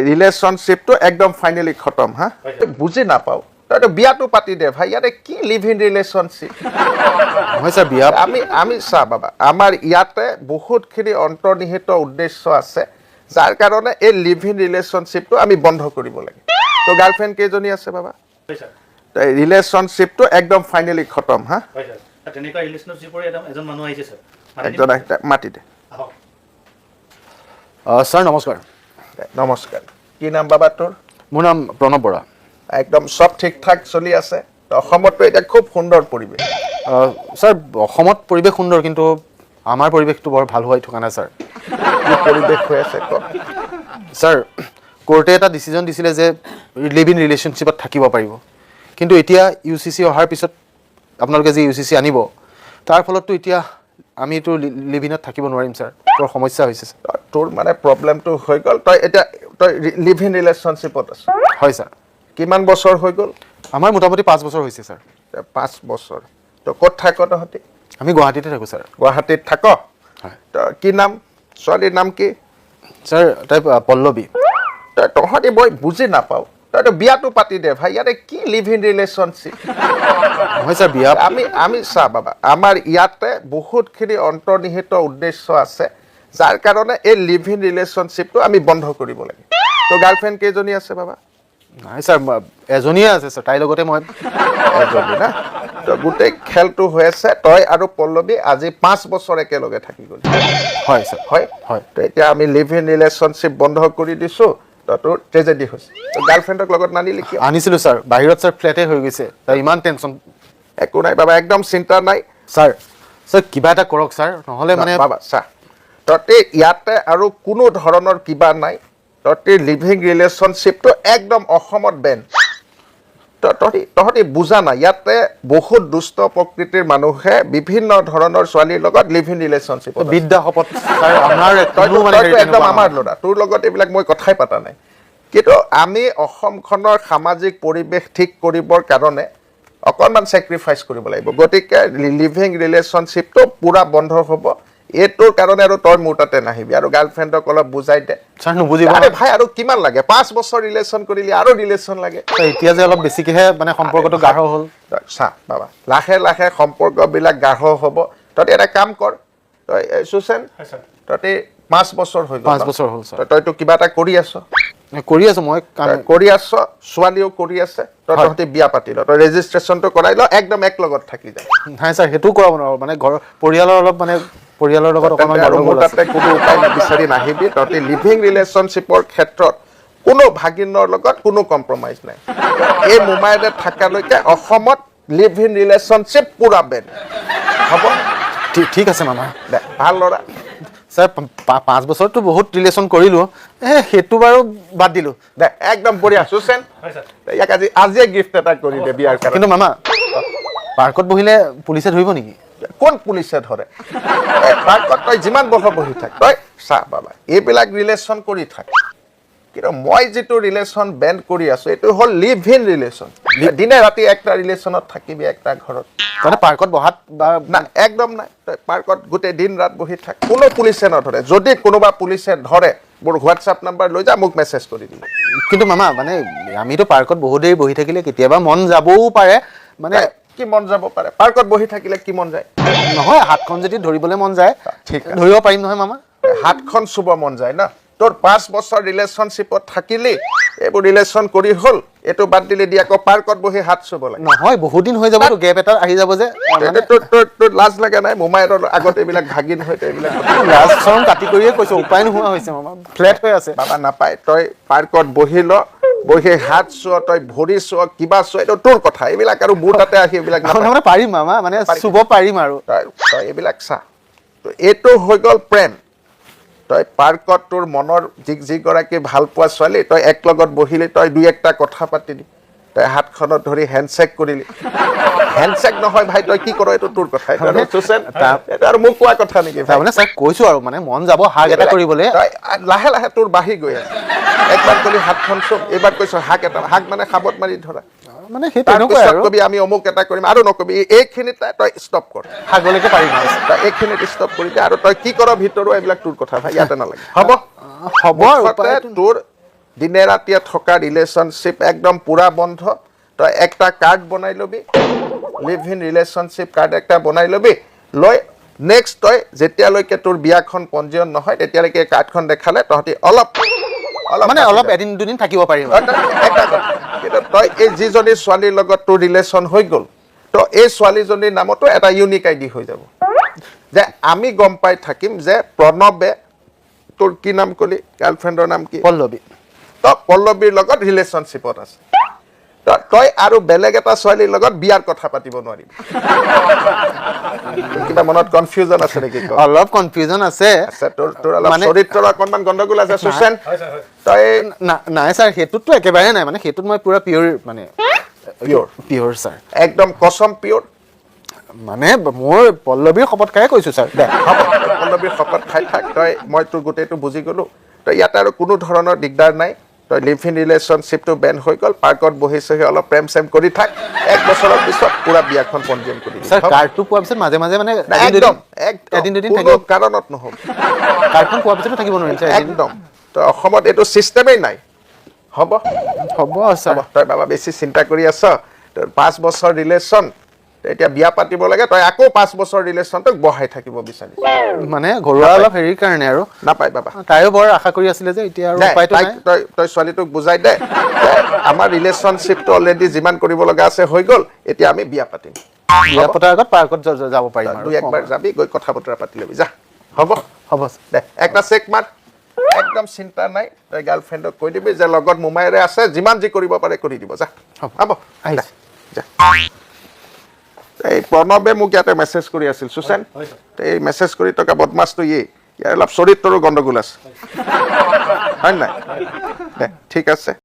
ৰিলেশ্যনশ্বিপটো একদম ফাইনেলি খতম হা বুজি নাপাওঁ তইতো বিয়াটো পাতি দে ভাই ইয়াতে কি লিভ ইন ৰিলেশ্যনশ্বিপ নহয় ছাৰ বিয়া আমি চা বাবা আমাৰ ইয়াতে বহুতখিনি অন্তৰ্নিহিত উদ্দেশ্য আছে যাৰ কাৰণে এই লিভ ইন ৰিলেশ্যনশ্বিপটো আমি বন্ধ কৰিব লাগে তো গাৰ্লফ্ৰেণ্ড কেইজনী আছে বাবা ৰিলেশ্যনশ্বিপটো একদম ফাইনেলি খতম হা তেনেকুৱা ৰিলেশ্যনশ্বিপৰ এজন মানুহ আহিছে ছাৰ একজন মাতি দে ছাৰ নমস্কাৰ নমস্কাৰ কি নাম বাবা তোৰ মোৰ নাম প্ৰণৱ বৰা একদম চব ঠিক ঠাক চলি আছে অসমততো এতিয়া খুব সুন্দৰ পৰিৱেশ ছাৰ অসমত পৰিৱেশ সুন্দৰ কিন্তু আমাৰ পৰিৱেশটো বৰ ভাল হৈ থকা নাই ছাৰ কি পৰিৱেশ হৈ আছে কওক ছাৰ কোৰ্টে এটা ডিচিজন দিছিলে যে লিভ ইন ৰিলেশ্যনশ্বিপত থাকিব পাৰিব কিন্তু এতিয়া UCC অহাৰ পিছত আপোনালোকে যি UCC আনিব তাৰ ফলততো এতিয়া আমিতো লিভ ইনত থাকিব নোৱাৰিম ছাৰ বৰ সমস্যা হৈছে ছাৰ তোৰ মানে প্ৰব্লেমটো হৈ গ'ল তই লিভ ইন ৰিলেশ্যনশ্বিপত আছ হয় ছাৰ কিমান বছৰ হৈ গ'ল আমাৰ মোটামুটি 5 বছৰ হৈছে ছাৰ 5 বছৰ তই ক'ত থাক তহঁতি আমি গুৱাহাটীতে থাকোঁ ছাৰ গুৱাহাটীত থাক হয় তই কি নাম ছোৱালীৰ নাম কি ছাৰ তাই পল্লৱী তহঁতি মই বুজি নাপাওঁ তইতো বিয়াটো পাতি দে ভাই ইয়াতে কি লিভ ইন ৰিলেশ্যনশ্বিপ নহয় ছাৰ বিয়া আমি চা বাবা আমাৰ ইয়াতে বহুতখিনি অন্তৰ্নিহিত উদ্দেশ্য আছে যাৰ কাৰণে এই লিভ ইন ৰিলেশ্যনশ্বিপটো আমি বন্ধ কৰিব লাগে তো গাৰ্লফ্ৰেণ্ড কেইজনী আছে বাবা নাই ছাৰ এজনীয়ে আছে ছাৰ তাইৰ লগতে মই এজনী না তো গোটেই খেলটো হৈ আছে তই আৰু পল্লৱী আজি 5 বছৰ একেলগে থাকি গ'ল হয় ছাৰ হয় হয় তো এতিয়া আমি লিভ ইন ৰিলেশ্যনশ্বিপ বন্ধ কৰি দিছোঁ তোৰ ট্ৰেজেডি হৈছে তো গাৰ্লফ্ৰেণ্ডক লগত নানিলি কিয় আনিছিলোঁ ছাৰ বাহিৰত ছাৰ ফ্লেটে হৈ গৈছে তাই ইমান টেনশ্যন একো নাই বাবা একদম চিন্তা নাই ছাৰ কিবা এটা কৰক ছাৰ নহ'লে মানে বাবা চা তহঁতি ইয়াতে আৰু কোনো ধৰণৰ কিবা নাই তহঁতি লিভিং ৰিলেশ্যনশ্বিপটো একদম অসমত বেন তহঁতি বুজা নাই ইয়াতে বহুত দুষ্ট প্ৰকৃতিৰ মানুহে বিভিন্ন ধৰণৰ ছোৱালীৰ লগত লিভ ইন ৰিলেশ্যনশ্বিপ বিদ্যা শপত ছাৰ আমাৰ কোনো মানে একদম আমাৰ ল'ৰা তোৰ লগত এইবিলাক মই কথাই পতা নাই কিন্তু আমি অসমখনৰ সামাজিক পৰিৱেশ ঠিক কৰিবৰ কাৰণে অকণমান ছেক্ৰিফাইচ কৰিব লাগিব গতিকে লিভিং ৰিলেশ্যনশ্বিপটো পূৰা বন্ধ হ'ব এইটোৰ কাৰণে আৰু তই মোৰ তাতে নাহিবি আৰু গাৰ্লফ্ৰেণ্ডক অলপ বুজাই দে ছাৰ নুবুজিব আৰে ভাই আৰু কিমান লাগে 5 বছৰ ৰিলেশ্যন কৰিলি আৰু ৰিলেশ্যন লাগে এতিয়া যে অলপ বেছিকেহে মানে সম্পৰ্কটো গাঢ় হ'ল চা বাবা লাহে লাহে সম্পৰ্কবিলাক গাঢ় হ'ব তই এটা কাম কৰ তই সুচেন তই 5 বছৰ হৈ গ'ল 5 বছৰ হ'ল ছাৰ তইতো কিবা এটা কৰি আছ কৰি আছোঁ মই কৰি আছ ছোৱালীও কৰি আছে তহঁতি বিয়া পাতি ল তই ৰেজিষ্ট্ৰেশ্যনটো কৰাই ল একদম এক লগত থাকি যায় নাই ছাৰ সেইটোও কৰাব নোৱাৰোঁ মানে ঘৰৰ পৰিয়ালৰ অলপ মানে পৰিয়ালৰ লগত অকণমান আৰু মোৰ তাতে কোনো উপায় বিচাৰি নাহিবি তহঁতি লিভিং ৰিলেশ্যনশ্বিপৰ ক্ষেত্ৰত কোনো ভাগিনৰ লগত কোনো কম্প্ৰমাইজ নাই এই মোমাইলে থকালৈকে অসমত লিভ ইন ৰিলেশ্যনশ্বিপ পূৰা বেন হ'ব ঠিক আছে মামা দে ভাল ল'ৰা ছাৰ 5 বছৰতো বহুত ৰিলেশ্যন কৰিলোঁ সেইটো বাৰু বাদ দিলোঁ দে একদম বঢ়িয়া সুচেন ইয়াক আজিয়ে গিফ্ট এটা কৰি দে বিয়াৰ কাৰণে কিন্তু মামা পাৰ্কত বহিলে পুলিচে ধৰিব নেকি কোন পুলিচে ধৰে পাৰ্কত তই যিমান বহি থাক তই চা বাবা এইবিলাক ৰিলেশ্যন কৰি থাক কিন্তু মই যিটো ৰিলেশ্যন বেন কৰি আছোঁ এইটো হ'ল লিভ ইন ৰিলেশ্যন দিনে ৰাতি একটা ৰিলেশ্যনত থাকিবি একটা ঘৰত মানে পাৰ্কত বহাত বা না একদম নাই তই পাৰ্কত গোটেই দিন ৰাত বহি থাক কোনো পুলিচে নধৰে যদি কোনোবা পুলিচে ধৰে মোৰ হোৱাটছআপ নাম্বাৰ লৈ যা মোক মেছেজ কৰি দিবি কিন্তু মামা মানে আমিতো পাৰ্কত বহুত দেৰি বহি থাকিলে কেতিয়াবা মন যাবও পাৰে মানে কি মন যাব পাৰে পাৰ্কত বহি থাকিলে কি মন যায় নহয় হাতখন যদি ধৰিবলৈ মন যায় ঠিক ধৰিব পাৰিম নহয় মামা হাতখন চুব মন যায় না তোৰ 5 বছৰ ৰিলেশ্যনশ্বিপত থাকিলি এইবোৰ ৰিলেশ্যন কৰি হ'ল এইটো বাদ দিলি দি আকৌ পাৰ্কত বহি হাত চুব লাগে নহয় বহুত দিন হৈ যাব গেপ এটা আহি যাব যে তোৰ লাজ লাগে নাই মোমাইৰ আগত এইবিলাক ভাগিন হৈ এইবিলাক লাজ চৰম কাটি কৰিয়ে কৈছোঁ উপায় নোহোৱা হৈছে মামা ফ্লেট হৈ আছে বাবা নাপায় তই পাৰ্কত বহি ল বহি হাত চোৱা তই ভৰি চোৱা কিবা চোৱা এইটো তোৰ কথা এইবিলাক আৰু মোৰ তাতে আহি এইবিলাক মানে পাৰিম মামা মানে চুব পাৰিম আৰু তই এইবিলাক চা এইটো হৈ গ'ল প্ৰেম তই পাৰ্কত তোৰ মনৰ যিগৰাকী ভাল পোৱা ছোৱালী তই এক লগত বহিলি তই দুই একটা কথা পাতিলি তই হাতখনত ধৰি হেণ্ডশ্বেক কৰিলি হেণ্ডশ্বেক নহয় ভাই তই কি কৰ এইটো তোৰ কথা আৰু মোক কোৱা কথা নেকি মানে ছাৰ কৈছোঁ আৰু মানে মন যাব হাক এটা কৰিবলৈ তই লাহে লাহে তোৰ বাঢ়ি গৈ আছে একবাৰ কলি হাতখন চুপ এইবাৰ কৈছোঁ হাক মানে সাবত মাৰি ধৰা মানে সেই তেনেকুৱাই আৰু কবি আমি অমুক এটা কৰিম আৰু নকবি এইখিনিতে তই ষ্টপ কৰ হাগলৈকে পাৰিম তই এইখিনিত ষ্টপ কৰি দে আৰু তই কি কৰ ভিতৰো এইবিলাক তোৰ কথা ভাই ইয়াতে নালাগে হ'ব হ'ব তোৰ দিনে ৰাতিয়ে থকা ৰিলেশ্যনশ্বিপ একদম পুৰা বন্ধ তই একটা কাৰ্ড বনাই ল'বি লিভ ইন ৰিলেশ্যনশ্বিপ কাৰ্ড একটা বনাই ল'বি লৈ নেক্সট তই যেতিয়ালৈকে তোৰ বিয়াখন পঞ্জীয়ন নহয় তেতিয়ালৈকে কাৰ্ডখন দেখালে তহঁতি অলপ মানে অলপ এদিন দুদিন থাকিব পাৰিম কিন্তু তই এই যিজনী ছোৱালীৰ লগত তোৰ ৰিলেশ্যন হৈ গ'ল তো এই ছোৱালীজনীৰ নামতো এটা ইউনিক আইডি হৈ যাব যে আমি গম পাই থাকিম যে প্ৰণৱে তোৰ কি নাম ক'লি গাৰ্লফ্ৰেণ্ডৰ নাম কি পল্লৱী তো পল্লৱীৰ লগত ৰিলেশ্যনশ্বিপত আছে তই আৰু বেলেগ এটা ছোৱালীৰ লগত বিয়াৰ কথা পাতিব নোৱাৰিবি কিবা মনত কনফিউজন আছে নেকি অলপ কনফিউজন আছে তোৰ অলপ চৰিত্ৰৰ অকণমান গণ্ডগোল আছে সুচেন তই নাই ছাৰ সেইটোততো একেবাৰে নাই মানে সেইটোত মই পুৰা পিয়ৰ মানে পিয়ৰ ছাৰ একদম কচম পিয়ৰ মানে মোৰ পল্লৱীৰ শপত খায়ে কৈছোঁ ছাৰ হ'ব পল্লৱীৰ শপত খাই থাক তই মই তোৰ গোটেইটো বুজি গ'লোঁ তই ইয়াতে আৰু কোনো ধৰণৰ দিগদাৰ নাই তই লিভ ইন ৰিলেশ্যনশ্বিপটো বেন হৈ গ'ল পাৰ্কত বহি চহি অলপ প্ৰেম চেম কৰি থাক 1 বছৰৰ পিছত পুৰা বিয়াখন পঞ্জীয়ন কৰি ছাৰ কাৰ্ডটো পোৱাৰ পিছত মাজে মাজে মানে এদিন দুদিন কোনো কাৰণত নহ'ব কাৰ্ডখন পোৱাৰ পিছতো থাকিব নোৱাৰিম ছাৰ একদম তই অসমত এইটো চিষ্টেমেই নাই হ'ব হ'ব ছাৰ তই বাবা বেছি চিন্তা কৰি আছ তোৰ 5 বছৰ ৰিলেশ্যন এতিয়া বিয়া পাতিব লাগে তই আকৌ 5 বছৰ ৰিলেশ্যনটোক বহাই থাকিব বিচাৰি মানে ঘৰুৱা অলপ হেৰিৰ কাৰণে আৰু নাপায় বাবা তাইও বৰ আশা কৰি আছিলে যে এতিয়া আৰু উপায়টো নাই তই ছোৱালীটোক বুজাই দে আমাৰ ৰিলেশ্যনশ্বিপটো অলৰেডি যিমান কৰিব লগা আছে হৈ গ'ল এতিয়া আমি বিয়া পাতিম বিয়া পতাৰ আগত পাৰ্কত যাব পাৰিম আৰু 2-1 যাবি গৈ কথা বতৰা পাতি ল'বি যা হ'ব হ'ব দে একটা চেক মাৰ একদম চিন্তা নাই তই গাৰ্লফ্ৰেণ্ডক কৈ দিবি যে লগত মোমায়েৰে আছে যিমান যি কৰিব পাৰে কৰি দিব যা হ'ব আহিছে যা এই প্ৰণৱে মোক ইয়াতে মেছেজ কৰি আছিল সুচেন এই মেছেজ কৰি থকা বদমাছটো ইয়াৰ অলপ চৰিত্ৰৰো গণ্ডগোল আছে হয় নাই দে ঠিক আছে